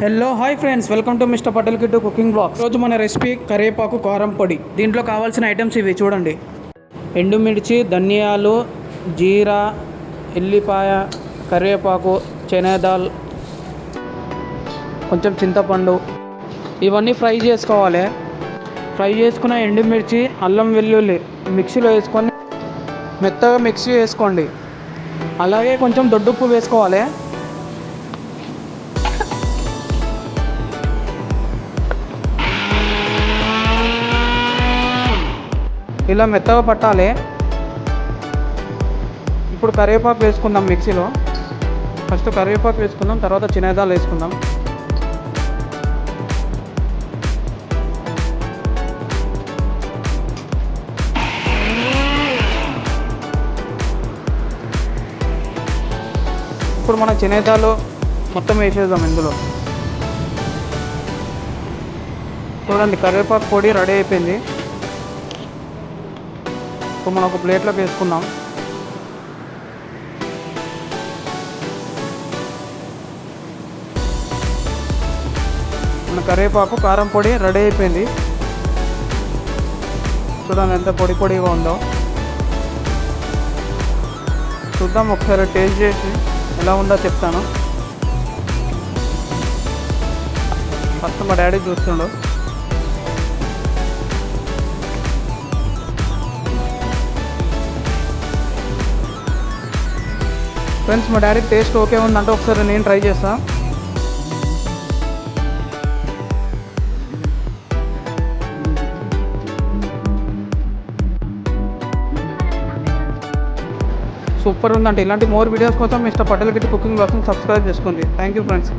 Hello hi friends, welcome to mister Patel Kittu cooking blog. రోజు మన recipe కరివేపాకు కారం పొడి. దీంట్లో కావాల్సిన ఐటమ్స్ ఇవి చూడండి: ఎండుమిర్చి, ధనియాలు, జీరా, ఎల్లిపాయ, కరివేపాకు, శనగదాల్, కొంచెం చింతపండు. ఇవన్నీ ఫ్రై చేసుకోవాలి. ఫ్రై చేసుకున్న ఎండుమిర్చి, అల్లం వెల్లుల్లి మిక్సీలో వేసుకొని మెత్తగా మిక్సీ వేసుకోండి. అలాగే కొంచెం దొడ్డుప్పు వేసుకోవాలి. ఇలా మెత్తగా పట్టాలి. ఇప్పుడు కరివేపాకు వేసుకుందాం మిక్సీలో. ఫస్ట్ కరివేపాకు వేసుకుందాం, తర్వాత శనగదాలు వేసుకుందాం. ఇప్పుడు మన శనగదాలు మొత్తం వేసేద్దాం ఇందులో. చూడండి, కరివేపాకు పొడి రెడీ అయిపోయింది. ఇప్పుడు మనం ఒక ప్లేట్లోకి వేసుకుందాం. మన కరివేపాకు కారం పొడి రెడీ అయిపోయింది. చూడండి ఎంత పొడి పొడిగా ఉందో. చూద్దాం, ఒకసారి టేస్ట్ చేసి ఎలా ఉందో చెప్తాను. ఫస్ట్ మా డాడీ చూస్తుండు. ఫ్రెండ్స్, మా డాడీ టేస్ట్ ఓకే ఉందంటే ఒకసారి నేను ట్రై చేస్తాను. సూపర్ ఉందంటే. ఇలాంటి మోర్ వీడియోస్ కోసం మిస్టర్ పటేల్ కిట్టు కుకింగ్ బ్లాగ్స్ని సబ్స్క్రైబ్ చేసుకోండి. Thank you friends.